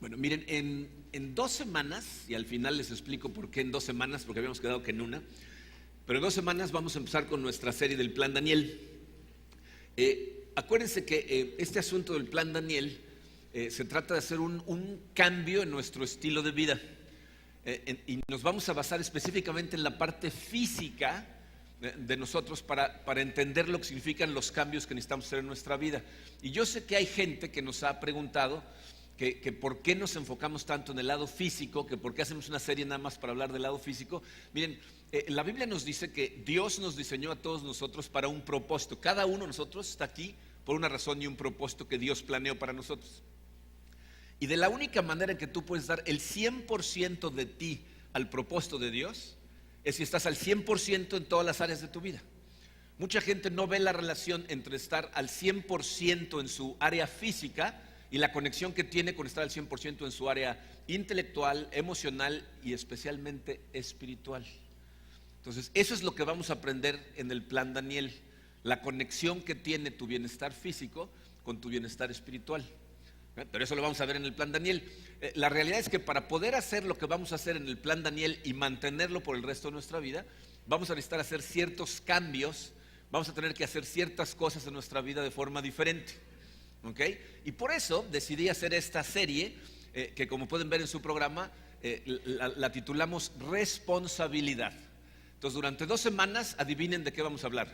Bueno, miren, en 2 semanas, y al final les explico por qué en 2 semanas, porque habíamos quedado que en una, pero en 2 semanas vamos a empezar con nuestra serie del Plan Daniel. Acuérdense que este asunto del Plan Daniel se trata de hacer un cambio en nuestro estilo de vida. Y nos vamos a basar específicamente en la parte física de nosotros para entender lo que significan los cambios que necesitamos hacer en nuestra vida. Y yo sé que hay gente que nos ha preguntado que por qué nos enfocamos tanto en el lado físico, que por qué hacemos una serie nada más para hablar del lado físico. Miren, la Biblia nos dice que Dios nos diseñó a todos nosotros para un propósito. Cada uno de nosotros está aquí por una razón y un propósito que Dios planeó para nosotros. Y de la única manera en que tú puedes dar el 100% de ti al propósito de Dios es si estás al 100% en todas las áreas de tu vida. Mucha gente no ve la relación entre estar al 100% en su área física y la conexión que tiene con estar al 100% en su área intelectual, emocional y especialmente espiritual. Entonces, eso es lo que vamos a aprender en el Plan Daniel, la conexión que tiene tu bienestar físico con tu bienestar espiritual. Pero eso lo vamos a ver en el Plan Daniel. La realidad es que para poder hacer lo que vamos a hacer en el Plan Daniel y mantenerlo por el resto de nuestra vida, vamos a necesitar hacer ciertos cambios, vamos a tener que hacer ciertas cosas en nuestra vida de forma diferente. ¿Okay? Y por eso decidí hacer esta serie, que como pueden ver en su programa, la titulamos Responsabilidad. Entonces, durante 2 semanas, adivinen de qué vamos a hablar.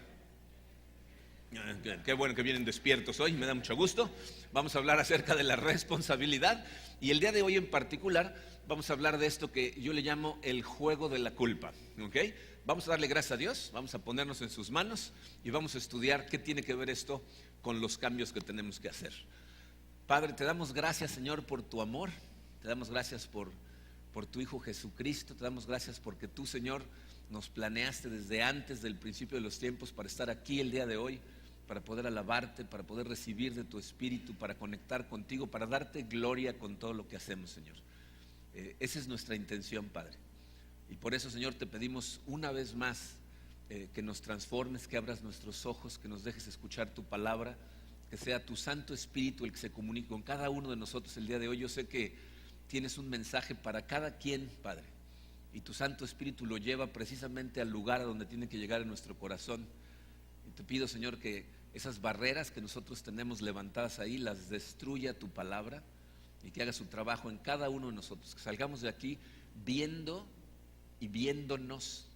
Qué bueno que vienen despiertos hoy, me da mucho gusto. Vamos a hablar acerca de la responsabilidad. Y el día de hoy en particular vamos a hablar de esto que yo le llamo el juego de la culpa. ¿Okay? Vamos a darle gracias a Dios, vamos a ponernos en sus manos y vamos a estudiar qué tiene que ver esto con los cambios que tenemos que hacer. Padre, te damos gracias, Señor, por tu amor. Te damos gracias por tu Hijo Jesucristo. Te damos gracias porque tú, Señor, nos planeaste desde antes del principio de los tiempos para estar aquí el día de hoy, para poder alabarte, para poder recibir de tu Espíritu, para conectar contigo, para darte gloria con todo lo que hacemos, Señor. Esa es nuestra intención, Padre. Y por eso, Señor, te pedimos una vez más que nos transformes, que abras nuestros ojos, que nos dejes escuchar tu palabra, que sea tu Santo Espíritu el que se comunique con cada uno de nosotros el día de hoy. Yo sé que tienes un mensaje para cada quien, Padre, y tu Santo Espíritu lo lleva precisamente al lugar a donde tiene que llegar en nuestro corazón. Y te pido, Señor, que esas barreras que nosotros tenemos levantadas ahí las destruya tu palabra y que haga su trabajo en cada uno de nosotros, que salgamos de aquí viendo y viéndonos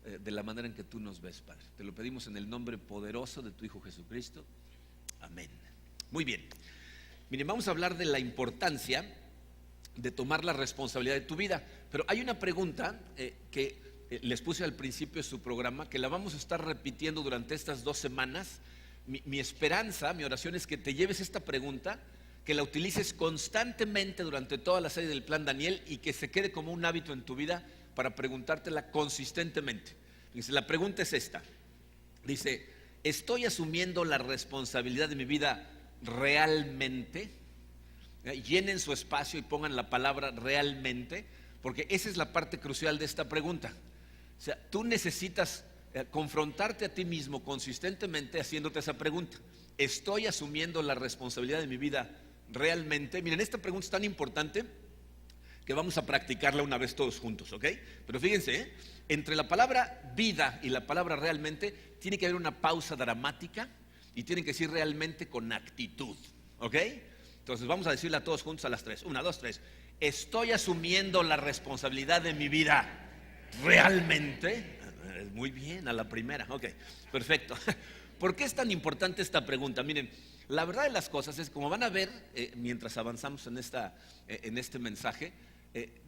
de la manera en que tú nos ves, Padre. Te lo pedimos en el nombre poderoso de tu Hijo Jesucristo. Amén. Muy bien. Miren, vamos a hablar de la importancia de tomar la responsabilidad de tu vida. Pero hay una pregunta que les puse al principio de su programa, que la vamos a estar repitiendo durante estas 2 semanas. Mi esperanza, mi oración es que te lleves esta pregunta, que la utilices constantemente durante toda la serie del Plan Daniel y que se quede como un hábito en tu vida para preguntártela consistentemente. Dice, la pregunta es esta. Dice, ¿estoy asumiendo la responsabilidad de mi vida realmente? Llenen su espacio y pongan la palabra realmente, porque esa es la parte crucial de esta pregunta. O sea, tú necesitas confrontarte a ti mismo consistentemente haciéndote esa pregunta. ¿Estoy asumiendo la responsabilidad de mi vida realmente? Miren, esta pregunta es tan importante que vamos a practicarla una vez todos juntos, ¿ok? Pero fíjense, entre la palabra vida y la palabra realmente tiene que haber una pausa dramática y tienen que decir realmente con actitud, ¿ok? Entonces vamos a decirla todos juntos a las 3. 1, 2, 3. ¿Estoy asumiendo la responsabilidad de mi vida realmente? Muy bien, a la primera, ok, perfecto. ¿Por qué es tan importante esta pregunta? Miren, la verdad de las cosas es, como van a ver mientras avanzamos en este mensaje,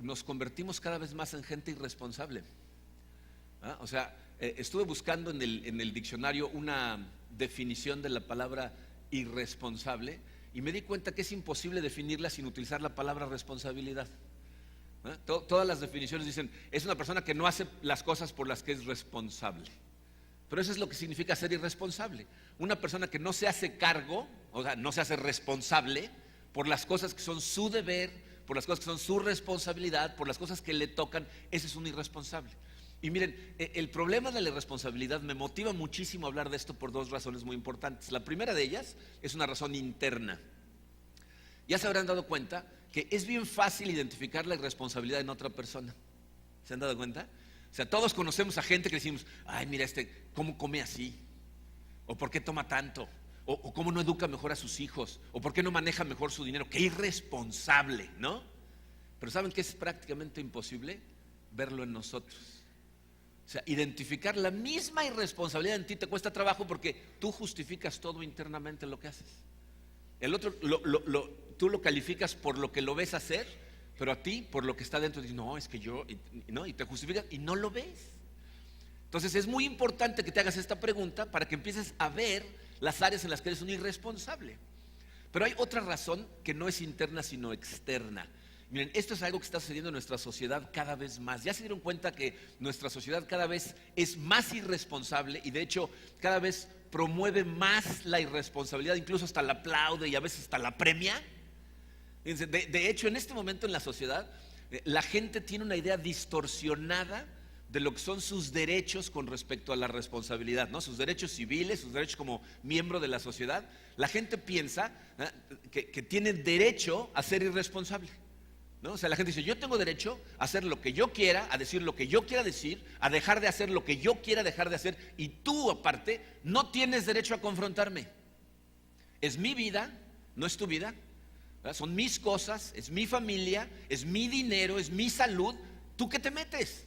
nos convertimos cada vez más en gente irresponsable. O sea, estuve buscando en el diccionario una definición de la palabra irresponsable y me di cuenta que es imposible definirla sin utilizar la palabra responsabilidad. Todas las definiciones dicen, es una persona que no hace las cosas por las que es responsable. Pero eso es lo que significa ser irresponsable. Una persona que no se hace cargo, o sea, no se hace responsable por las cosas que son su deber, por las cosas que son su responsabilidad, por las cosas que le tocan, ese es un irresponsable. Y miren, el problema de la irresponsabilidad me motiva muchísimo a hablar de esto por 2 razones muy importantes. La primera de ellas es una razón interna. ya se habrán dado cuenta que es bien fácil identificar la irresponsabilidad en otra persona. ¿Se han dado cuenta? O sea, todos conocemos a gente que decimos, ay, mira ¿cómo come así? ¿O por qué toma tanto? ¿O cómo no educa mejor a sus hijos? ¿O por qué no maneja mejor su dinero? ¡Qué irresponsable!, ¿no? Pero ¿saben qué es prácticamente imposible? Verlo en nosotros. O sea, identificar la misma irresponsabilidad en ti te cuesta trabajo porque tú justificas todo internamente lo que haces. El otro, tú lo calificas por lo que lo ves hacer, pero a ti por lo que está dentro dices, no, es que yo, y te justificas y no lo ves. Entonces es muy importante que te hagas esta pregunta para que empieces a ver las áreas en las que eres un irresponsable. Pero hay otra razón que no es interna sino externa. Miren, esto es algo que está sucediendo en nuestra sociedad cada vez más. Ya se dieron cuenta que nuestra sociedad cada vez es más irresponsable y de hecho cada vez promueve más la irresponsabilidad, incluso hasta la aplaude y a veces hasta la premia. De hecho, en este momento en la sociedad, la gente tiene una idea distorsionada de lo que son sus derechos con respecto a la responsabilidad, ¿no? Sus derechos civiles, sus derechos como miembro de la sociedad. La gente piensa que tiene derecho a ser irresponsable, ¿no? O sea, la gente dice, yo tengo derecho a hacer lo que yo quiera, a decir lo que yo quiera decir, a dejar de hacer lo que yo quiera dejar de hacer, y tú aparte no tienes derecho a confrontarme. Es mi vida, no es tu vida, ¿verdad? Son mis cosas, es mi familia, es mi dinero, es mi salud. ¿Tú qué te metes?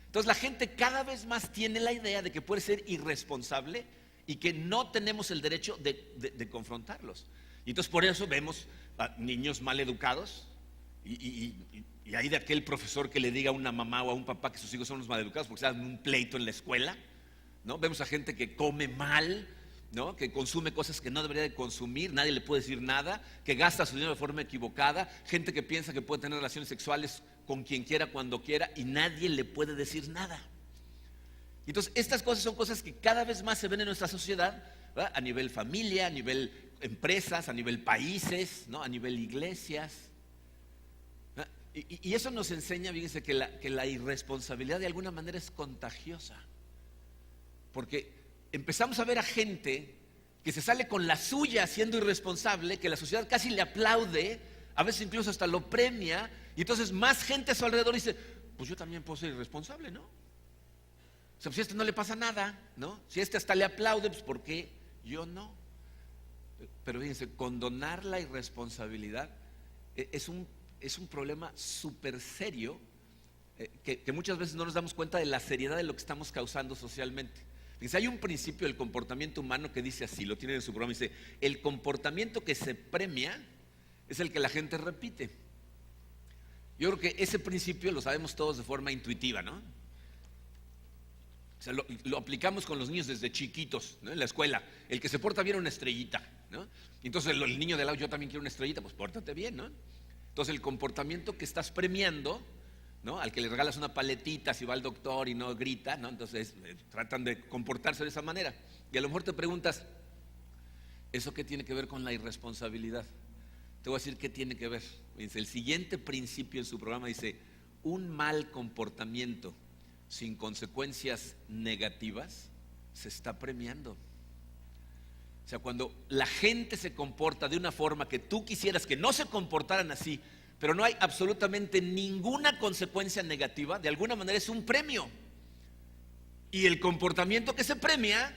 Entonces la gente cada vez más tiene la idea de que puede ser irresponsable y que no tenemos el derecho de confrontarlos. Y entonces por eso vemos a niños mal educados y hay de aquel profesor que le diga a una mamá o a un papá que sus hijos son los mal educados porque se dan un pleito en la escuela, ¿no? Vemos a gente que come mal, ¿no? Que consume cosas que no debería de consumir, nadie le puede decir nada, que gasta su dinero de forma equivocada, gente que piensa que puede tener relaciones sexuales con quien quiera, cuando quiera, y nadie le puede decir nada. Entonces, estas cosas son cosas que cada vez más se ven en nuestra sociedad, ¿verdad? A nivel familia, a nivel empresas, a nivel países, ¿no? A nivel iglesias. Y eso nos enseña, fíjense, que la irresponsabilidad de alguna manera es contagiosa. Porque empezamos a ver a gente que se sale con la suya siendo irresponsable, que la sociedad casi le aplaude, a veces incluso hasta lo premia, y entonces más gente a su alrededor dice, pues yo también puedo ser irresponsable, ¿no? O sea, pues si a este no le pasa nada, ¿no? Si a este hasta le aplaude, pues ¿por qué yo no? Pero fíjense, condonar la irresponsabilidad es un problema súper serio, que muchas veces no nos damos cuenta de la seriedad de lo que estamos causando socialmente. Fíjense, hay un principio del comportamiento humano que dice así, lo tienen en su programa, dice, el comportamiento que se premia es el que la gente repite. Yo creo que ese principio lo sabemos todos de forma intuitiva, ¿no? O sea, lo aplicamos con los niños desde chiquitos, ¿no? En la escuela, el que se porta bien una estrellita, ¿no? Y entonces el niño de lado, yo también quiero una estrellita, pues pórtate bien, ¿no? Entonces el comportamiento que estás premiando, ¿no? Al que le regalas una paletita si va al doctor y no grita, ¿no? Entonces tratan de comportarse de esa manera. Y a lo mejor te preguntas, ¿eso qué tiene que ver con la irresponsabilidad? Te voy a decir qué tiene que ver. Dice, el siguiente principio en su programa dice, un mal comportamiento sin consecuencias negativas se está premiando. O sea, cuando la gente se comporta de una forma que tú quisieras que no se comportaran así, pero no hay absolutamente ninguna consecuencia negativa, de alguna manera es un premio. Y el comportamiento que se premia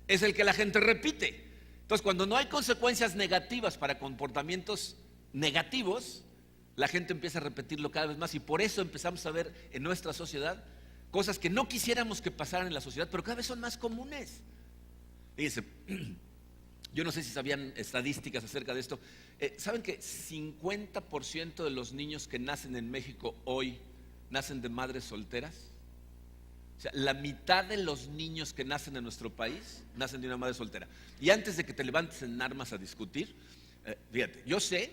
es el que la gente repite. Entonces, cuando no hay consecuencias negativas para comportamientos negativos, la gente empieza a repetirlo cada vez más y por eso empezamos a ver en nuestra sociedad cosas que no quisiéramos que pasaran en la sociedad, pero cada vez son más comunes. Fíjense, yo no sé si sabían estadísticas acerca de esto. ¿Saben que 50% de los niños que nacen en México hoy nacen de madres solteras? O sea, la mitad de los niños que nacen en nuestro país nacen de una madre soltera. Y antes de que te levantes en armas a discutir, fíjate, yo sé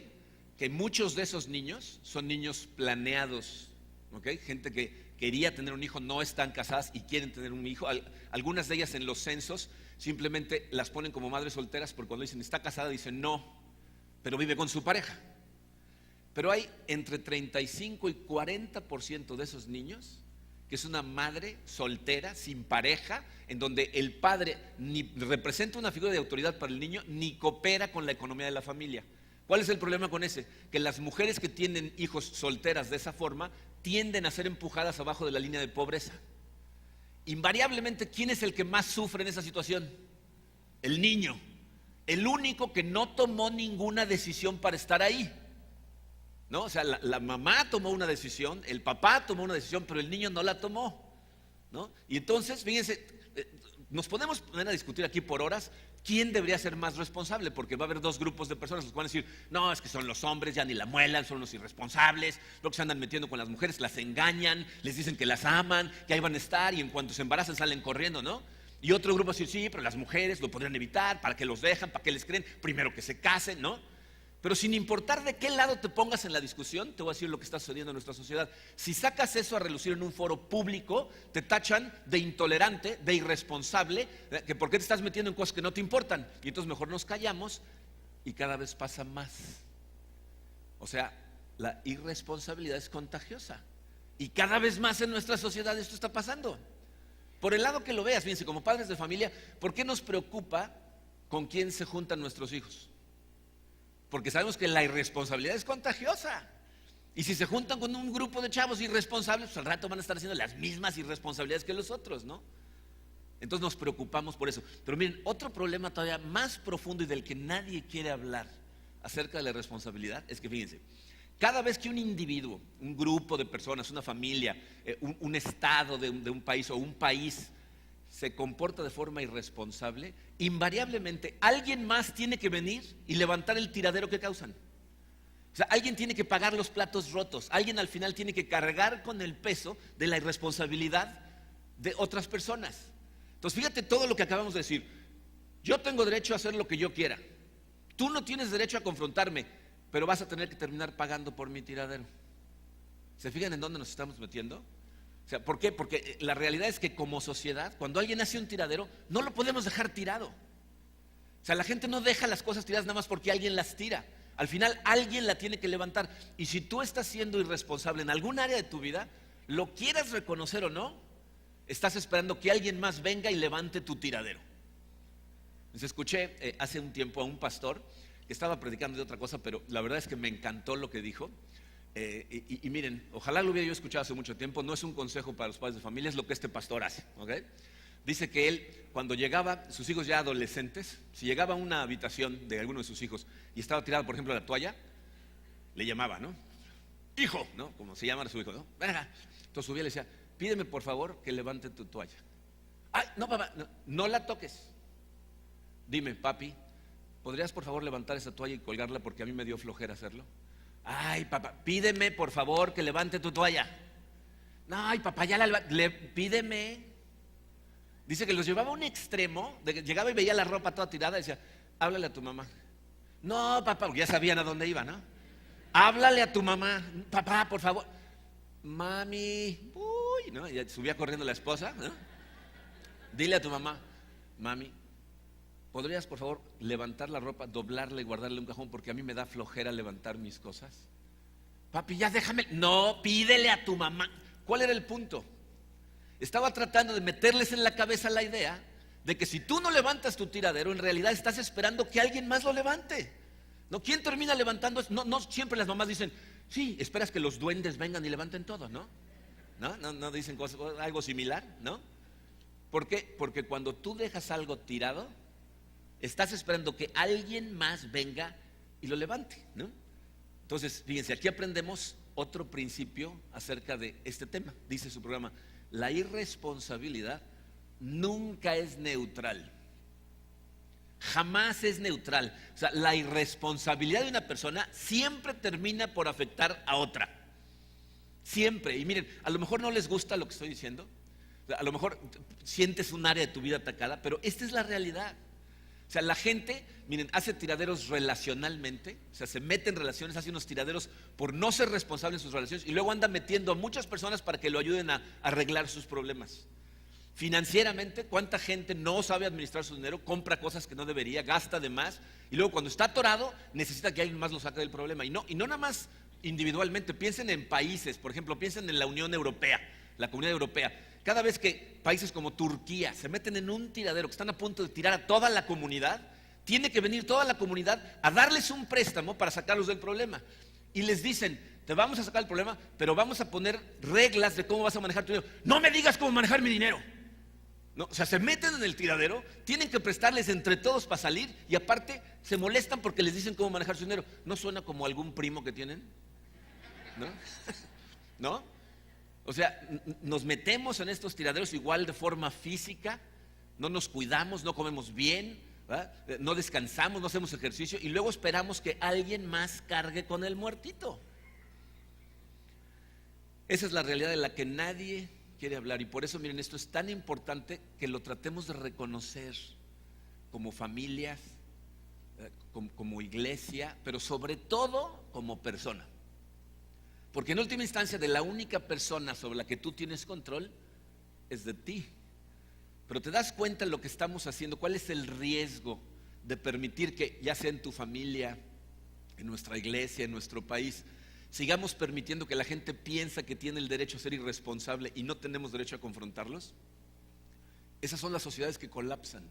que muchos de esos niños son niños planeados, ¿ok? Gente que quería tener un hijo, no están casadas y quieren tener un hijo. Algunas de ellas en los censos simplemente las ponen como madres solteras porque cuando dicen está casada dicen no, pero vive con su pareja. Pero hay entre 35 y 40% de esos niños que es una madre soltera, sin pareja, en donde el padre ni representa una figura de autoridad para el niño, ni coopera con la economía de la familia. ¿Cuál es el problema con ese? Que las mujeres que tienen hijos solteras de esa forma tienden a ser empujadas abajo de la línea de pobreza. Invariablemente, ¿quién es el que más sufre en esa situación? El niño, el único que no tomó ninguna decisión para estar ahí, ¿no? O sea, la mamá tomó una decisión, el papá tomó una decisión, pero el niño no la tomó, ¿no? Y entonces, fíjense, nos podemos poner a discutir aquí por horas quién debería ser más responsable, porque va a haber dos grupos de personas que van a decir, no, es que son los hombres, ya ni la muelan, son los irresponsables, lo que se andan metiendo con las mujeres, las engañan, les dicen que las aman, que ahí van a estar y en cuanto se embarazan salen corriendo, ¿no? Y otro grupo va a decir, sí, pero las mujeres lo podrían evitar, ¿para qué los dejan? ¿Para qué les creen? Primero que se casen, ¿no? Pero sin importar de qué lado te pongas en la discusión, te voy a decir lo que está sucediendo en nuestra sociedad. Si sacas eso a relucir en un foro público, te tachan de intolerante, de irresponsable, que por qué te estás metiendo en cosas que no te importan. Y entonces mejor nos callamos y cada vez pasa más. O sea, la irresponsabilidad es contagiosa. Y cada vez más en nuestra sociedad esto está pasando. Por el lado que lo veas, fíjense, como padres de familia, ¿por qué nos preocupa con quién se juntan nuestros hijos? Porque sabemos que la irresponsabilidad es contagiosa. Y si se juntan con un grupo de chavos irresponsables, pues al rato van a estar haciendo las mismas irresponsabilidades que los otros, ¿no? Entonces nos preocupamos por eso. Pero miren, otro problema todavía más profundo y del que nadie quiere hablar acerca de la irresponsabilidad es que, fíjense, cada vez que un individuo, un grupo de personas, una familia, un estado de un país o un país se comporta de forma irresponsable, invariablemente alguien más tiene que venir y levantar el tiradero que causan. O sea, alguien tiene que pagar los platos rotos, alguien al final tiene que cargar con el peso de la irresponsabilidad de otras personas. Entonces, fíjate todo lo que acabamos de decir. Yo tengo derecho a hacer lo que yo quiera. Tú no tienes derecho a confrontarme, pero vas a tener que terminar pagando por mi tiradero. ¿Se fijan en dónde nos estamos metiendo? O sea, ¿por qué? Porque la realidad es que como sociedad, cuando alguien hace un tiradero, no lo podemos dejar tirado. O sea, la gente no deja las cosas tiradas nada más porque alguien las tira. Al final alguien la tiene que levantar. Y si tú estás siendo irresponsable en algún área de tu vida, lo quieras reconocer o no, estás esperando que alguien más venga y levante tu tiradero. Entonces, escuché hace un tiempo a un pastor que estaba predicando de otra cosa, pero la verdad es que me encantó lo que dijo. Y miren, ojalá lo hubiera yo escuchado hace mucho tiempo. No es un consejo para los padres de familia, es lo que este pastor hace, ¿ok? Dice que él, cuando llegaba, sus hijos ya adolescentes, si llegaba a una habitación de alguno de sus hijos y estaba tirada, por ejemplo, la toalla, le llamaba, ¿no? Hijo, ¿no? Como se llama a su hijo, ¿no? Venga. Entonces subía y le decía, pídeme por favor que levante tu toalla. Ay, no, papá, no la toques. Dime, papi, ¿podrías por favor levantar esa toalla y colgarla porque a mí me dio flojera hacerlo? Ay, papá, pídeme por favor que levante tu toalla. No, ay, papá, ya pídeme. Dice que los llevaba a un extremo, de que llegaba y veía la ropa toda tirada y decía, háblale a tu mamá. No, papá, porque ya sabían a dónde iba, ¿no? Háblale a tu mamá, papá, por favor. Mami, uy, ¿no? Y subía corriendo la esposa, ¿no? Dile a tu mamá, mami, ¿podrías por favor levantar la ropa, doblarla y guardarla en un cajón porque a mí me da flojera levantar mis cosas? Papi, ya déjame. No, pídele a tu mamá. ¿Cuál era el punto? Estaba tratando de meterles en la cabeza la idea de que si tú no levantas tu tiradero, en realidad estás esperando que alguien más lo levante. ¿No? ¿Quién termina levantando? No siempre las mamás dicen, sí, esperas que los duendes vengan y levanten todo, ¿no? No dicen algo similar, ¿no? ¿Por qué? Porque cuando tú dejas algo tirado, estás esperando que alguien más venga y lo levante, ¿no? Entonces, fíjense, aquí aprendemos otro principio acerca de este tema. Dice su programa, la irresponsabilidad nunca es neutral. Jamás es neutral. O sea, la irresponsabilidad de una persona siempre termina por afectar a otra. Siempre. Y miren, a lo mejor no les gusta lo que estoy diciendo. A lo mejor sientes un área de tu vida atacada, pero esta es la realidad. O sea, la gente, miren, hace tiraderos relacionalmente, o sea, se mete en relaciones, hace unos tiraderos por no ser responsable en sus relaciones y luego anda metiendo a muchas personas para que lo ayuden a arreglar sus problemas. Financieramente, ¿cuánta gente no sabe administrar su dinero, compra cosas que no debería, gasta de más y luego cuando está atorado necesita que alguien más lo saque del problema? Y no nada más individualmente, piensen en países, por ejemplo, piensen en la Unión Europea, la Comunidad Europea. Cada vez que países como Turquía se meten en un tiradero, que están a punto de tirar a toda la comunidad, tiene que venir toda la comunidad a darles un préstamo para sacarlos del problema. Y les dicen, te vamos a sacar el problema, pero vamos a poner reglas de cómo vas a manejar tu dinero. No me digas cómo manejar mi dinero. No, o sea, se meten en el tiradero, tienen que prestarles entre todos para salir y aparte se molestan porque les dicen cómo manejar su dinero. ¿No suena como algún primo que tienen? ¿No? ¿No? O sea, nos metemos en estos tiraderos igual de forma física, no nos cuidamos, no comemos bien, ¿verdad? No descansamos, no hacemos ejercicio y luego esperamos que alguien más cargue con el muertito. Esa es la realidad de la que nadie quiere hablar y por eso, miren, esto es tan importante que lo tratemos de reconocer como familias, como iglesia, pero sobre todo como persona. Porque en última instancia, de la única persona sobre la que tú tienes control es de ti. Pero te das cuenta de lo que estamos haciendo, cuál es el riesgo de permitir que, ya sea en tu familia, en nuestra iglesia, en nuestro país, sigamos permitiendo que la gente piensa que tiene el derecho a ser irresponsable y no tenemos derecho a confrontarlos. Esas son las sociedades que colapsan,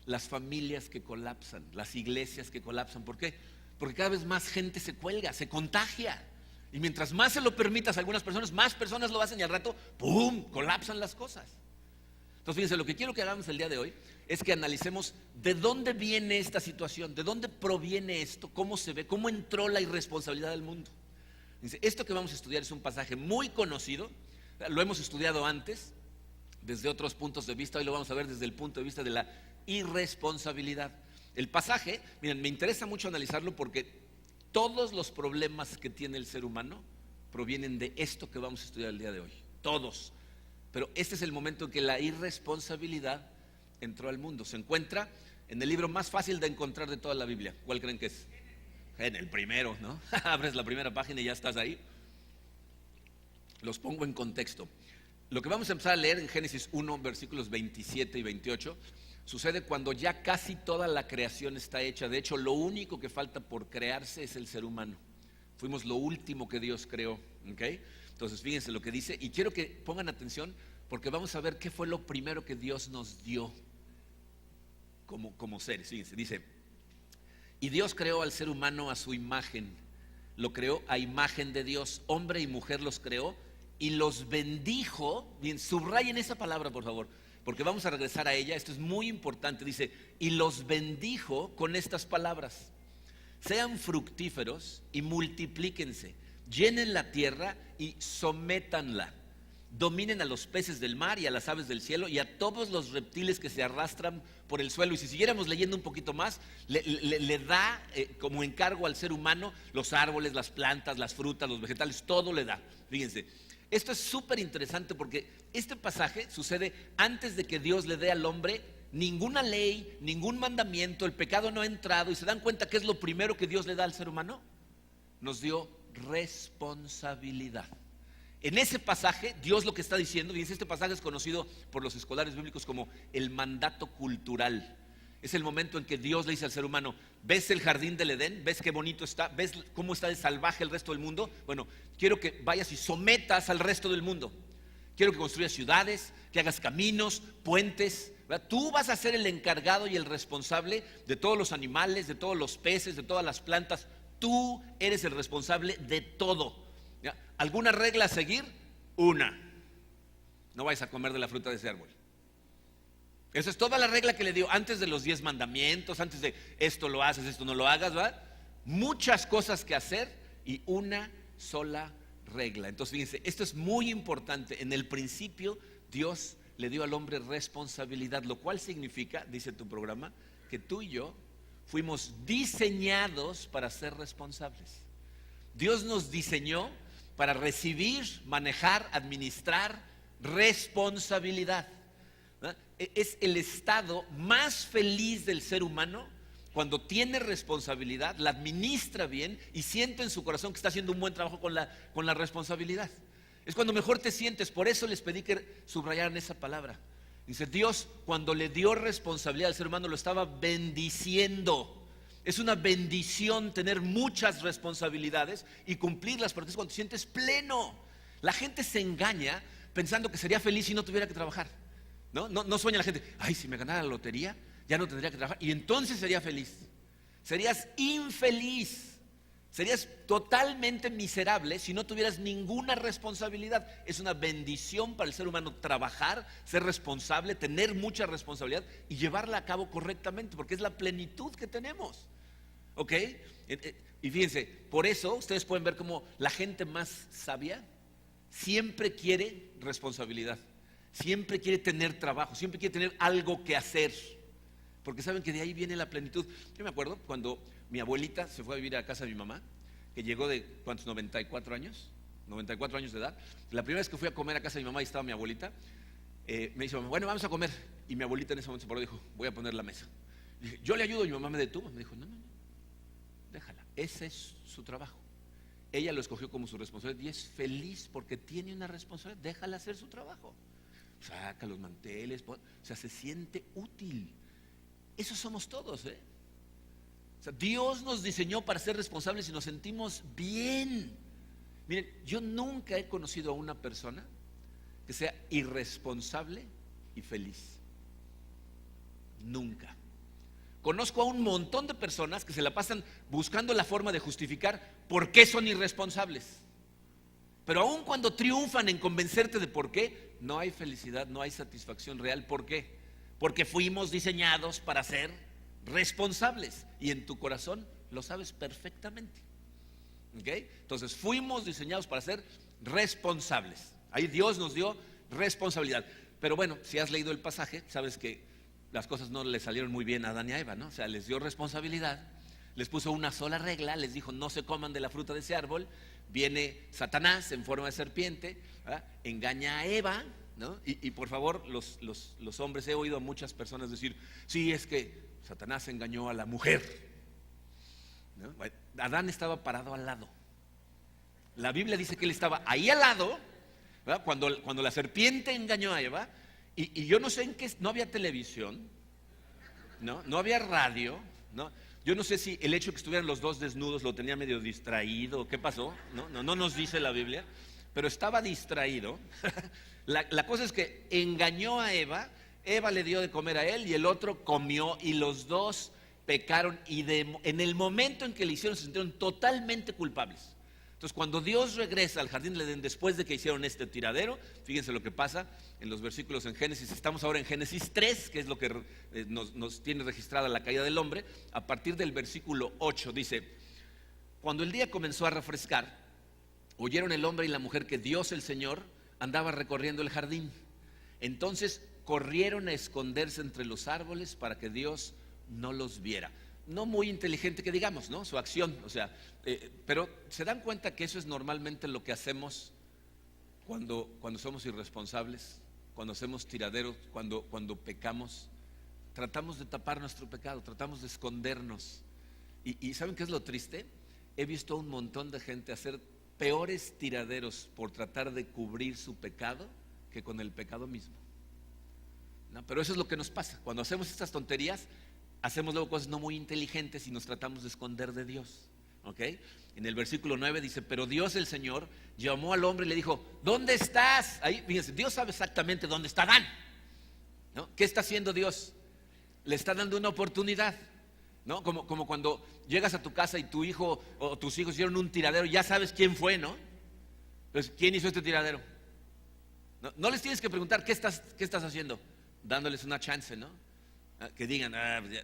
las familias que colapsan, las iglesias que colapsan. ¿Por qué? Porque cada vez más gente se cuelga, se contagia. Y mientras más se lo permitas a algunas personas, más personas lo hacen y al rato, ¡pum!, colapsan las cosas. Entonces, fíjense, lo que quiero que hagamos el día de hoy es que analicemos de dónde viene esta situación, de dónde proviene esto, cómo se ve, cómo entró la irresponsabilidad del mundo. Dice, esto que vamos a estudiar es un pasaje muy conocido, lo hemos estudiado antes, desde otros puntos de vista, hoy lo vamos a ver desde el punto de vista de la irresponsabilidad. El pasaje, miren, me interesa mucho analizarlo porque todos los problemas que tiene el ser humano provienen de esto que vamos a estudiar el día de hoy, todos. Pero este es el momento en que la irresponsabilidad entró al mundo. Se encuentra en el libro más fácil de encontrar de toda la Biblia. ¿Cuál creen que es? En el primero, ¿no? Abres la primera página y ya estás ahí. Los pongo en contexto. Lo que vamos a empezar a leer en Génesis 1, versículos 27 y 28, sucede cuando ya casi toda la creación está hecha. De hecho, lo único que falta por crearse es el ser humano. Fuimos lo último que Dios creó, ¿ok? Entonces, fíjense lo que dice, y quiero que pongan atención porque vamos a ver qué fue lo primero que Dios nos dio como seres. Fíjense, dice, y Dios creó al ser humano a su imagen, lo creó a imagen de Dios, hombre y mujer los creó y los bendijo. Bien, subrayen esa palabra, por favor, porque vamos a regresar a ella. Esto es muy importante. Dice, y los bendijo con estas palabras: sean fructíferos y multiplíquense, llenen la tierra y sométanla, dominen a los peces del mar y a las aves del cielo y a todos los reptiles que se arrastran por el suelo. Y si siguiéramos leyendo un poquito más, le da como encargo al ser humano los árboles, las plantas, las frutas, los vegetales, todo le da. Fíjense, esto es súper interesante porque este pasaje sucede antes de que Dios le dé al hombre ninguna ley, ningún mandamiento. El pecado no ha entrado y se dan cuenta que es lo primero que Dios le da al ser humano. Nos dio responsabilidad. En ese pasaje, Dios lo que está diciendo, y este pasaje es conocido por los escolares bíblicos como el mandato cultural. Es el momento en que Dios le dice al ser humano: ¿ves el jardín del Edén? ¿Ves qué bonito está? ¿Ves cómo está de salvaje el resto del mundo? Bueno, quiero que vayas y sometas al resto del mundo. Quiero que construyas ciudades, que hagas caminos, puentes, ¿verdad? Tú vas a ser el encargado y el responsable de todos los animales, de todos los peces, de todas las plantas. Tú eres el responsable de todo, ¿ya? ¿Alguna regla a seguir? Una: no vayas a comer de la fruta de ese árbol. Esa es toda la regla que le dio antes de los 10 mandamientos, antes de esto lo haces, esto no lo hagas, ¿verdad? Muchas cosas que hacer y una sola regla. Entonces, fíjense, esto es muy importante. En el principio, Dios le dio al hombre responsabilidad, lo cual significa, dice tu programa, que tú y yo fuimos diseñados para ser responsables. Dios nos diseñó para recibir, manejar, administrar responsabilidad. Es el estado más feliz del ser humano cuando tiene responsabilidad, la administra bien y siente en su corazón que está haciendo un buen trabajo con la responsabilidad. Es cuando mejor te sientes. Por eso les pedí que subrayaran esa palabra. Dice, Dios, cuando le dio responsabilidad al ser humano, lo estaba bendiciendo. Es una bendición tener muchas responsabilidades y cumplirlas, porque es cuando te sientes pleno. La gente se engaña pensando que sería feliz si no tuviera que trabajar. No sueña la gente: ay, si me ganara la lotería, ya no tendría que trabajar y entonces sería feliz. Serías infeliz. Serías totalmente miserable si no tuvieras ninguna responsabilidad. Es una bendición para el ser humano trabajar, ser responsable, tener mucha responsabilidad y llevarla a cabo correctamente, porque es la plenitud que tenemos. ¿Ok? Y fíjense, por eso ustedes pueden ver cómo la gente más sabia siempre quiere responsabilidad, siempre quiere tener trabajo, siempre quiere tener algo que hacer, porque saben que de ahí viene la plenitud. Yo me acuerdo cuando mi abuelita se fue a vivir a casa de mi mamá, que llegó de, ¿cuántos? 94 años de edad. La primera vez que fui a comer a casa de mi mamá y estaba mi abuelita, me dice, bueno, vamos a comer. Y mi abuelita en ese momento se paró y dijo, voy a poner la mesa. Y dije, yo le ayudo. Y mi mamá me detuvo, me dijo, no, déjala, ese es su trabajo. Ella lo escogió como su responsabilidad y es feliz porque tiene una responsabilidad. Déjala hacer su trabajo. Saca los manteles, o sea, se siente útil. Eso somos todos, ¿eh? O sea, Dios nos diseñó para ser responsables y nos sentimos bien. Miren, yo nunca he conocido a una persona que sea irresponsable y feliz. Nunca. Conozco a un montón de personas que se la pasan buscando la forma de justificar por qué son irresponsables. Pero aun cuando triunfan en convencerte de por qué, no hay felicidad, no hay satisfacción real. ¿Por qué? Porque fuimos diseñados para ser responsables y en tu corazón lo sabes perfectamente. ¿Ok? Entonces fuimos diseñados para ser responsables. Ahí Dios nos dio responsabilidad. Pero bueno, si has leído el pasaje, sabes que las cosas no le salieron muy bien a Adán y a Eva, ¿no? O sea, les dio responsabilidad, les puso una sola regla, les dijo no se coman de la fruta de ese árbol. Viene Satanás en forma de serpiente, ¿verdad? Engaña a Eva, ¿no? Y por favor, los hombres, he oído a muchas personas decir, sí, es que Satanás engañó a la mujer, ¿no? Bueno, Adán estaba parado al lado. La Biblia dice que él estaba ahí al lado, ¿verdad? Cuando la serpiente engañó a Eva. Y yo no sé en qué, no había televisión, no había radio, ¿no? Yo no sé si el hecho de que estuvieran los dos desnudos lo tenía medio distraído, ¿qué pasó? No nos dice la Biblia, pero estaba distraído. La cosa es que engañó a Eva, Eva le dio de comer a él y el otro comió y los dos pecaron y en el momento en que le hicieron se sintieron totalmente culpables. Entonces cuando Dios regresa al jardín del Edén después de que hicieron este tiradero, fíjense lo que pasa en los versículos en Génesis. Estamos ahora en Génesis 3, que es lo que nos tiene registrada la caída del hombre. A partir del versículo 8 dice, cuando el día comenzó a refrescar, oyeron el hombre y la mujer que Dios el Señor andaba recorriendo el jardín. Entonces corrieron a esconderse entre los árboles para que Dios no los viera. No muy inteligente que digamos, ¿no? Su acción, o sea, pero se dan cuenta que eso es normalmente lo que hacemos cuando somos irresponsables, cuando hacemos tiraderos, cuando pecamos. Tratamos de tapar nuestro pecado, tratamos de escondernos. Y ¿saben qué es lo triste? He visto a un montón de gente hacer peores tiraderos por tratar de cubrir su pecado que con el pecado mismo, ¿no? Pero eso es lo que nos pasa. Cuando hacemos estas tonterías, hacemos luego cosas no muy inteligentes y nos tratamos de esconder de Dios. ¿Ok? En el versículo 9 dice, pero Dios el Señor llamó al hombre y le dijo, ¿dónde estás? Ahí, fíjense, Dios sabe exactamente dónde está Adán, ¿no? ¿Qué está haciendo Dios? Le está dando una oportunidad, ¿no? Como cuando llegas a tu casa y tu hijo o tus hijos hicieron un tiradero, ya sabes quién fue, ¿no? Entonces, ¿quién hizo este tiradero? No les tienes que preguntar qué estás haciendo, dándoles una chance, ¿no? Que digan,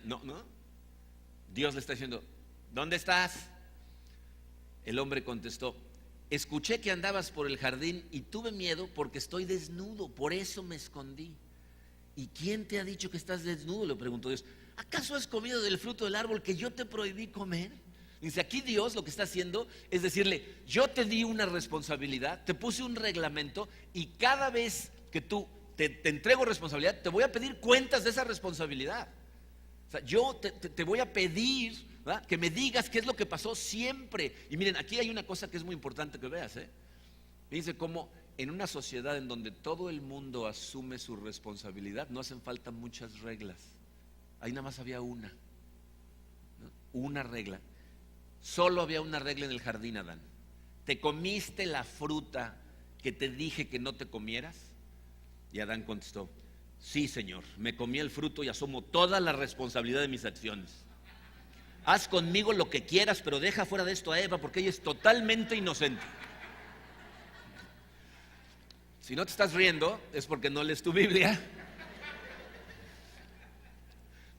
no. Dios le está diciendo, ¿dónde estás? El hombre contestó, escuché que andabas por el jardín y tuve miedo porque estoy desnudo, por eso me escondí. ¿Y quién te ha dicho que estás desnudo?, le preguntó Dios. ¿Acaso has comido del fruto del árbol que yo te prohibí comer? Dice, aquí Dios lo que está haciendo es decirle, yo te di una responsabilidad, te puse un reglamento y cada vez que tú te entrego responsabilidad, te voy a pedir cuentas de esa responsabilidad. O sea, yo te voy a pedir, ¿verdad?, que me digas qué es lo que pasó siempre. Y miren, aquí hay una cosa que es muy importante que veas, Fíjense cómo en una sociedad en donde todo el mundo asume su responsabilidad, no hacen falta muchas reglas. Ahí nada más había una, ¿no? Una regla. Solo había una regla en el jardín, Adán. ¿Te comiste la fruta que te dije que no te comieras? Y Adán contestó, Sí, Señor, me comí el fruto y asumo toda la responsabilidad de mis acciones. Haz conmigo lo que quieras, pero deja fuera de esto a Eva porque ella es totalmente inocente. Si no te estás riendo es porque no lees tu Biblia,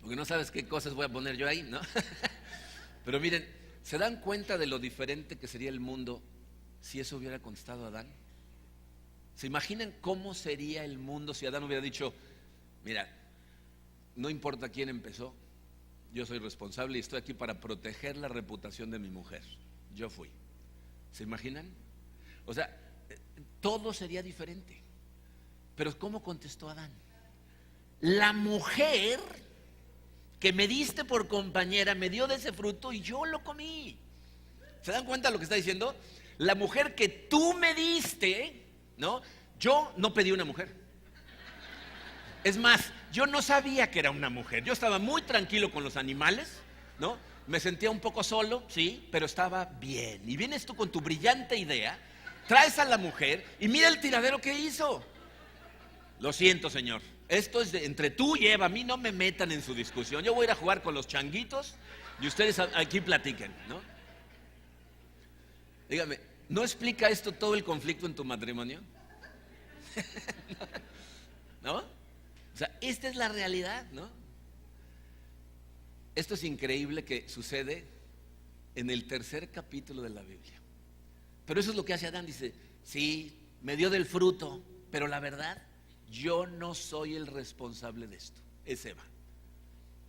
porque no sabes qué cosas voy a poner yo ahí, ¿no? Pero miren, ¿se dan cuenta de lo diferente que sería el mundo si eso hubiera contestado a Adán? ¿Se imaginan cómo sería el mundo si Adán hubiera dicho: mira, no importa quién empezó, yo soy responsable y estoy aquí para proteger la reputación de mi mujer? Yo fui. ¿Se imaginan? O sea, todo sería diferente. Pero ¿cómo contestó Adán? La mujer que me diste por compañera me dio de ese fruto y yo lo comí. ¿Se dan cuenta de lo que está diciendo? La mujer que tú me diste, ¿no? Yo no pedí una mujer. Es más, yo no sabía que era una mujer. Yo estaba muy tranquilo con los animales, ¿no? Me sentía un poco solo, sí, pero estaba bien. Y vienes tú con tu brillante idea, traes a la mujer y mira el tiradero que hizo. Lo siento, Señor. Esto es entre tú y Eva. A mí no me metan en su discusión. Yo voy a ir a jugar con los changuitos y ustedes aquí platiquen, ¿no? Dígame, ¿no explica esto todo el conflicto en tu matrimonio? ¿No? O sea, esta es la realidad, ¿no? Esto es increíble que sucede en el tercer capítulo de la Biblia. Pero eso es lo que hace Adán. Dice: sí, me dio del fruto, pero la verdad, yo no soy el responsable de esto, es Eva.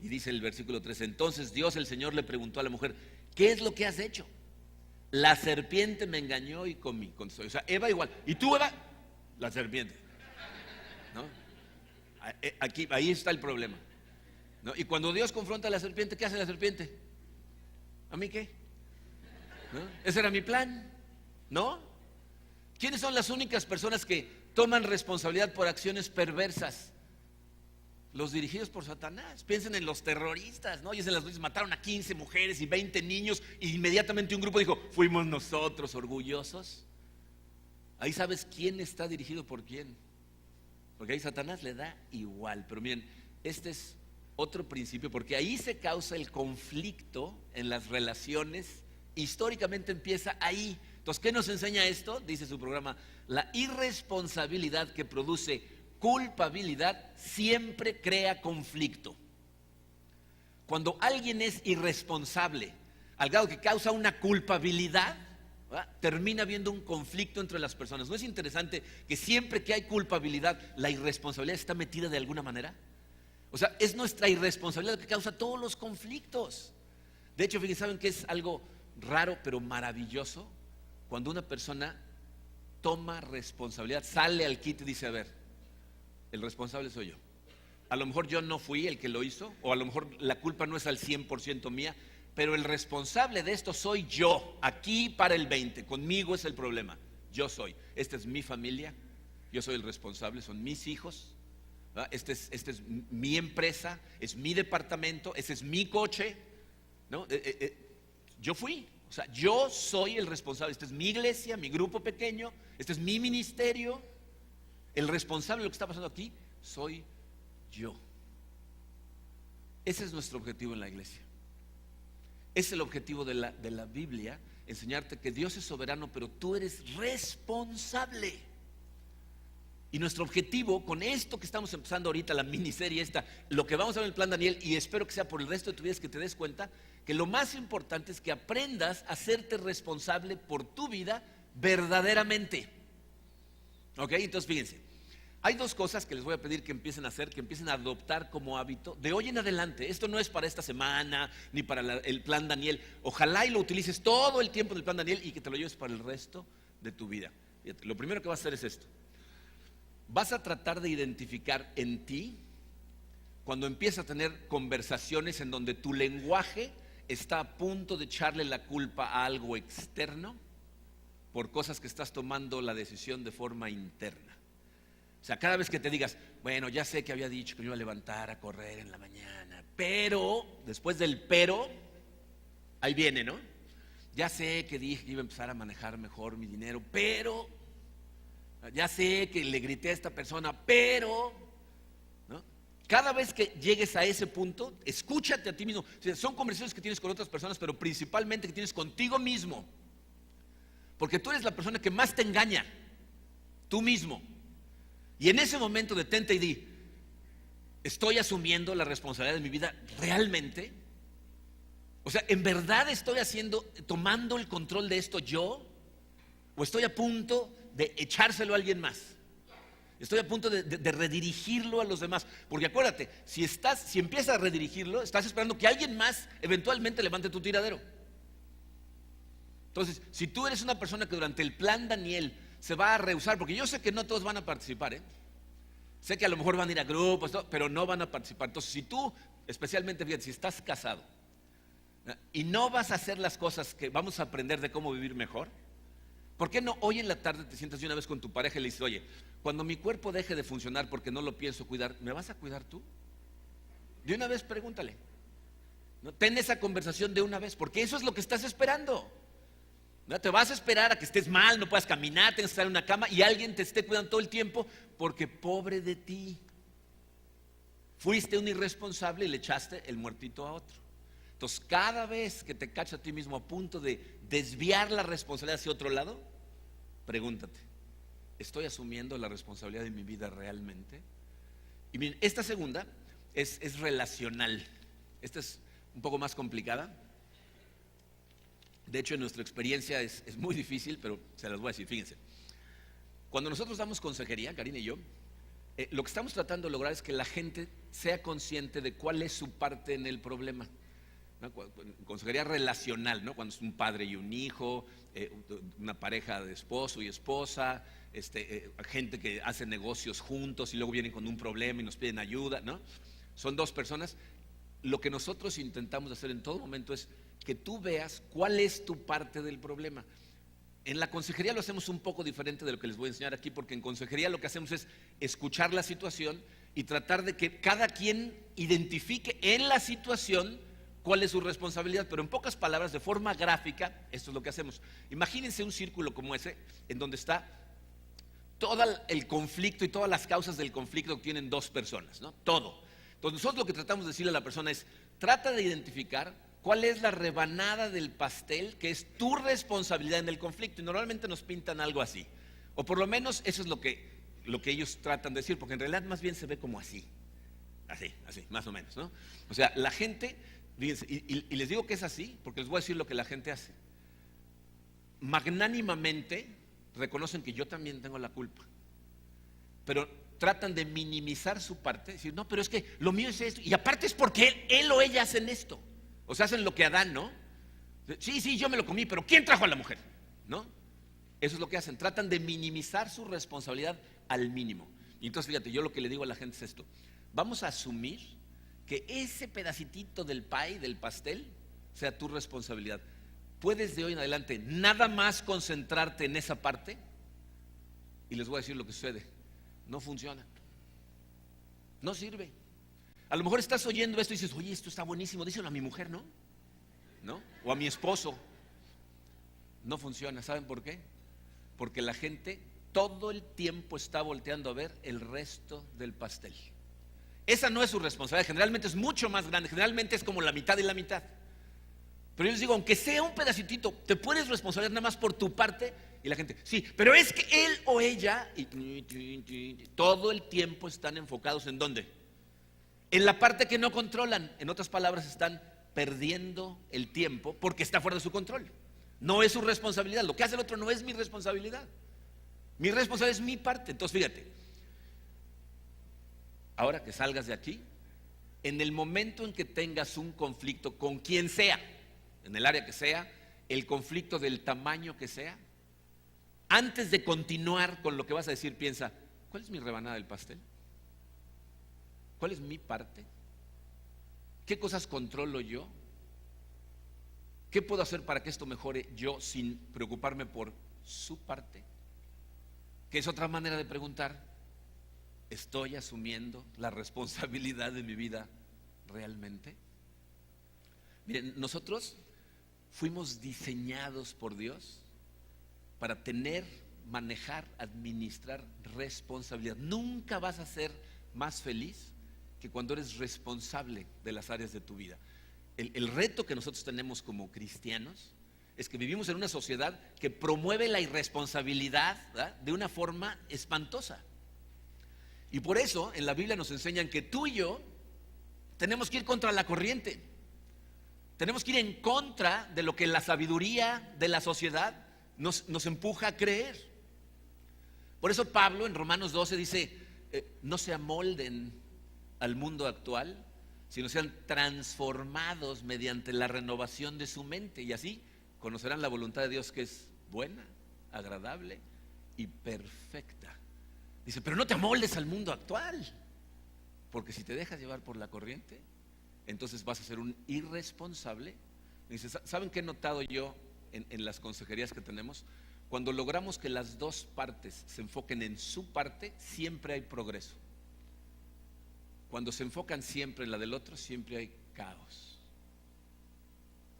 Y dice el versículo 3: entonces Dios el Señor le preguntó a la mujer: ¿qué es lo que has hecho? La serpiente me engañó y comí. O sea, Eva igual. ¿Y tú, Eva? La serpiente, ¿no? Ahí está el problema, ¿no? Y cuando Dios confronta a la serpiente, ¿qué hace la serpiente? ¿A mí qué? ¿No? Ese era mi plan, ¿no? ¿Quiénes son las únicas personas que toman responsabilidad por acciones perversas? Los dirigidos por Satanás. Piensen en los terroristas, ¿no? Ellos en las noticias mataron a 15 mujeres y 20 niños, e inmediatamente un grupo dijo: fuimos nosotros, orgullosos. Ahí sabes quién está dirigido por quién, porque ahí Satanás le da igual. Pero miren, este es otro principio, porque ahí se causa el conflicto en las relaciones. Históricamente empieza ahí. Entonces, ¿qué nos enseña esto? Dice su programa: la irresponsabilidad que produce culpabilidad siempre crea conflicto. Cuando alguien es irresponsable al grado que causa una culpabilidad, ¿verdad?, termina habiendo un conflicto entre las personas. ¿No es interesante que siempre que hay culpabilidad, la irresponsabilidad está metida de alguna manera? O sea, es nuestra irresponsabilidad que causa todos los conflictos. De hecho, fíjense, ¿saben qué es algo raro pero maravilloso? Cuando una persona toma responsabilidad, sale al quite y dice: a ver, el responsable soy yo. A lo mejor yo no fui el que lo hizo, o a lo mejor la culpa no es al 100% mía, pero el responsable de esto soy yo. Aquí para el 20, conmigo es el problema. Yo soy. Esta es mi familia, yo soy el responsable, son mis hijos, ¿verdad? Este es mi empresa, es mi departamento, ese es mi coche, ¿no? Yo fui. O sea, yo soy el responsable. Esta es mi iglesia, mi grupo pequeño, este es mi ministerio. El responsable de lo que está pasando aquí soy yo. Ese es nuestro objetivo en la iglesia. Es el objetivo de la Biblia, enseñarte que Dios es soberano, pero tú eres responsable. Y nuestro objetivo con esto que estamos empezando ahorita, la miniserie esta, lo que vamos a ver en el plan Daniel, y espero que sea por el resto de tu vida, es que te des cuenta que lo más importante es que aprendas a hacerte responsable por tu vida verdaderamente. ¿Ok? Entonces fíjense, hay dos cosas que les voy a pedir que empiecen a hacer, que empiecen a adoptar como hábito de hoy en adelante. Esto no es para esta semana ni para el plan Daniel. Ojalá y lo utilices todo el tiempo del plan Daniel y que te lo lleves para el resto de tu vida. Fíjate, lo primero que vas a hacer es esto: vas a tratar de identificar en ti, cuando empiezas a tener conversaciones en donde tu lenguaje está a punto de echarle la culpa a algo externo por cosas que estás tomando la decisión de forma interna. O sea, cada vez que te digas: bueno, ya sé que había dicho que me iba a levantar a correr en la mañana, pero, después del pero, ahí viene, ¿no? Ya sé que dije que iba a empezar a manejar mejor mi dinero, pero, ya sé que le grité a esta persona, pero, ¿no? Cada vez que llegues a ese punto, escúchate a ti mismo. O sea, son conversaciones que tienes con otras personas, pero principalmente que tienes contigo mismo. Porque tú eres la persona que más te engaña, tú mismo. Y en ese momento detente y di, ¿estoy asumiendo la responsabilidad de mi vida realmente? O sea, ¿en verdad estoy tomando el control de esto yo? ¿O estoy a punto de echárselo a alguien más? Estoy a punto de redirigirlo a los demás. Porque acuérdate, si empiezas a redirigirlo, estás esperando que alguien más eventualmente levante tu tiradero. Entonces, si tú eres una persona que durante el plan Daniel se va a rehusar, porque yo sé que no todos van a participar, sé que a lo mejor van a ir a grupos, pero no van a participar. Entonces, si tú, especialmente, fíjate, si estás casado y no vas a hacer las cosas que vamos a aprender de cómo vivir mejor, ¿por qué no hoy en la tarde te sientas de una vez con tu pareja y le dices, oye, cuando mi cuerpo deje de funcionar porque no lo pienso cuidar, ¿me vas a cuidar tú? De una vez pregúntale, ¿no? Ten esa conversación de una vez, porque eso es lo que estás esperando. ¿No? Te vas a esperar a que estés mal, no puedas caminar, tengas que estar en una cama y alguien te esté cuidando todo el tiempo, porque pobre de ti. Fuiste un irresponsable y le echaste el muertito a otro. Entonces, cada vez que te cachas a ti mismo a punto de desviar la responsabilidad hacia otro lado, pregúntate, ¿estoy asumiendo la responsabilidad de mi vida realmente? Y miren, esta segunda es relacional. Esta es un poco más complicada. De hecho, en nuestra experiencia es muy difícil, pero se las voy a decir, fíjense. Cuando nosotros damos consejería, Karina y yo, lo que estamos tratando de lograr es que la gente sea consciente de cuál es su parte en el problema, ¿no? Consejería relacional, ¿no? Cuando es un padre y un hijo, una pareja de esposo y esposa, gente que hace negocios juntos y luego vienen con un problema y nos piden ayuda, ¿no? Son dos personas. Lo que nosotros intentamos hacer en todo momento es que tú veas cuál es tu parte del problema. En la consejería lo hacemos un poco diferente de lo que les voy a enseñar aquí, porque en consejería lo que hacemos es escuchar la situación y tratar de que cada quien identifique en la situación cuál es su responsabilidad, pero en pocas palabras, de forma gráfica, esto es lo que hacemos. Imagínense un círculo como ese, en donde está todo el conflicto y todas las causas del conflicto que tienen dos personas, ¿no? Todo. Entonces nosotros lo que tratamos de decirle a la persona es, trata de identificar cuál es la rebanada del pastel que es tu responsabilidad en el conflicto. Y normalmente nos pintan algo así, o por lo menos eso es lo que ellos tratan de decir, porque en realidad más bien se ve como así, más o menos, ¿no? O sea, la gente, fíjense, y les digo que es así, porque les voy a decir lo que la gente hace. Magnánimamente reconocen que yo también tengo la culpa, pero tratan de minimizar su parte, decir, no, pero es que lo mío es esto, y aparte es porque él o ella hacen esto. O sea, hacen lo que Adán, ¿no? Sí, yo me lo comí, pero ¿quién trajo a la mujer? ¿No? Eso es lo que hacen, tratan de minimizar su responsabilidad al mínimo. Y entonces, fíjate, yo lo que le digo a la gente es esto: vamos a asumir que ese pedacitito del pie, del pastel, sea tu responsabilidad. Puedes de hoy en adelante nada más concentrarte en esa parte, y les voy a decir lo que sucede: no funciona, no sirve. A lo mejor estás oyendo esto y dices, oye, esto está buenísimo, díselo a mi mujer, ¿no? O a mi esposo. No funciona, ¿saben por qué? Porque la gente todo el tiempo está volteando a ver el resto del pastel. Esa no es su responsabilidad, generalmente es mucho más grande, generalmente es como la mitad y la mitad. Pero yo les digo, aunque sea un pedacitito, te puedes responsabilizar nada más por tu parte. Y la gente, sí, pero es que él o ella, y todo el tiempo están enfocados ¿en dónde? En la parte que no controlan. En otras palabras, están perdiendo el tiempo porque está fuera de su control. No es su responsabilidad. Lo que hace el otro no es mi responsabilidad. Mi responsabilidad es mi parte. Entonces, fíjate, ahora que salgas de aquí, en el momento en que tengas un conflicto con quien sea, en el área que sea, el conflicto del tamaño que sea, antes de continuar con lo que vas a decir, piensa, ¿cuál es mi rebanada del pastel? ¿Cuál es mi parte? ¿Qué cosas controlo yo? ¿Qué puedo hacer para que esto mejore yo sin preocuparme por su parte? Que es otra manera de preguntar, ¿estoy asumiendo la responsabilidad de mi vida realmente? Miren, nosotros fuimos diseñados por Dios para tener, manejar, administrar responsabilidad. Nunca vas a ser más feliz que cuando eres responsable de las áreas de tu vida. El reto que nosotros tenemos como cristianos es que vivimos en una sociedad que promueve la irresponsabilidad, ¿verdad?, de una forma espantosa. Y por eso en la Biblia nos enseñan que tú y yo tenemos que ir contra la corriente. Tenemos que ir en contra de lo que la sabiduría de la sociedad nos empuja a creer. Por eso Pablo en Romanos 12 dice, no se amolden al mundo actual, sino sean transformados mediante la renovación de su mente, y así conocerán la voluntad de Dios, que es buena, agradable y perfecta. Dice, pero no te amoldes al mundo actual, porque si te dejas llevar por la corriente, entonces vas a ser un irresponsable. Dice, ¿saben qué he notado yo en las consejerías que tenemos? Cuando logramos que las dos partes se enfoquen en su parte, siempre hay progreso. Cuando se enfocan siempre en la del otro, siempre hay caos.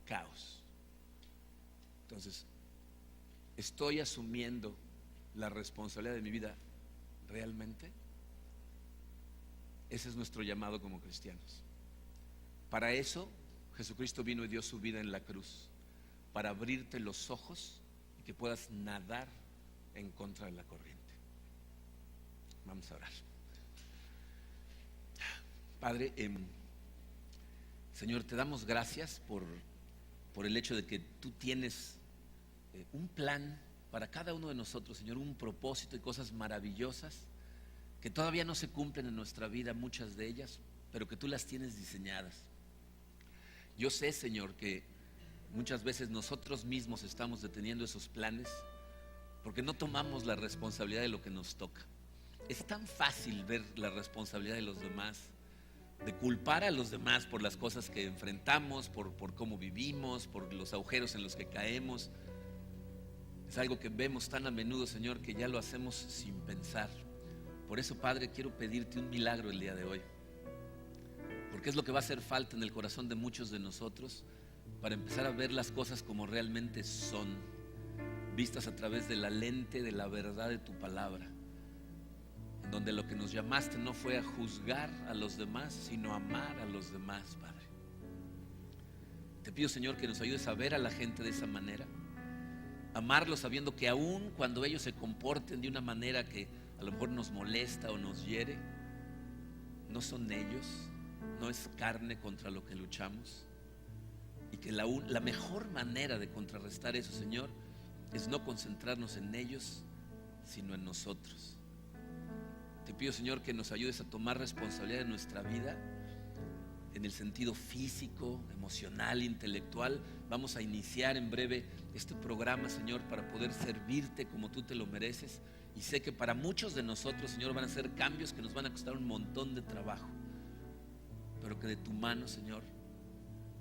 Caos. Entonces, ¿estoy asumiendo la responsabilidad de mi vida realmente? Ese es nuestro llamado como cristianos. Para eso Jesucristo vino y dio su vida en la cruz, para abrirte los ojos y que puedas nadar en contra de la corriente. Vamos a orar. Padre, Señor, te damos gracias por el hecho de que tú tienes un plan para cada uno de nosotros, Señor, un propósito y cosas maravillosas que todavía no se cumplen en nuestra vida, muchas de ellas, pero que tú las tienes diseñadas. Yo sé, Señor, que muchas veces nosotros mismos estamos deteniendo esos planes porque no tomamos la responsabilidad de lo que nos toca. Es tan fácil ver la responsabilidad de los demás, de culpar a los demás por las cosas que enfrentamos, por cómo vivimos, por los agujeros en los que caemos. Es algo que vemos tan a menudo, Señor, que ya lo hacemos sin pensar. Por eso, Padre, quiero pedirte un milagro el día de hoy, porque es lo que va a hacer falta en el corazón de muchos de nosotros para empezar a ver las cosas como realmente son, vistas a través de la lente de la verdad de tu palabra, en donde lo que nos llamaste no fue a juzgar a los demás, sino a amar a los demás, Padre. Te pido, Señor, que nos ayudes a ver a la gente de esa manera, amarlos sabiendo que aun cuando ellos se comporten de una manera que a lo mejor nos molesta o nos hiere, no son ellos, no es carne contra lo que luchamos, y que la mejor manera de contrarrestar eso, Señor, es no concentrarnos en ellos, sino en nosotros. Te pido, Señor, que nos ayudes a tomar responsabilidad de nuestra vida en el sentido físico, emocional, intelectual. Vamos a iniciar en breve este programa, Señor, para poder servirte como tú te lo mereces. Y sé que para muchos de nosotros, Señor, van a ser cambios que nos van a costar un montón de trabajo, pero que de tu mano, Señor,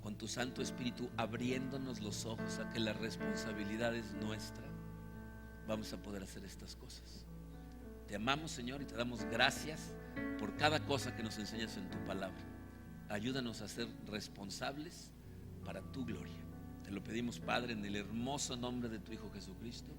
con tu Santo Espíritu abriéndonos los ojos a que la responsabilidad es nuestra, vamos a poder hacer estas cosas. Te amamos, Señor, y te damos gracias por cada cosa que nos enseñas en tu palabra. Ayúdanos a ser responsables para tu gloria. Te lo pedimos, Padre, en el hermoso nombre de tu Hijo Jesucristo.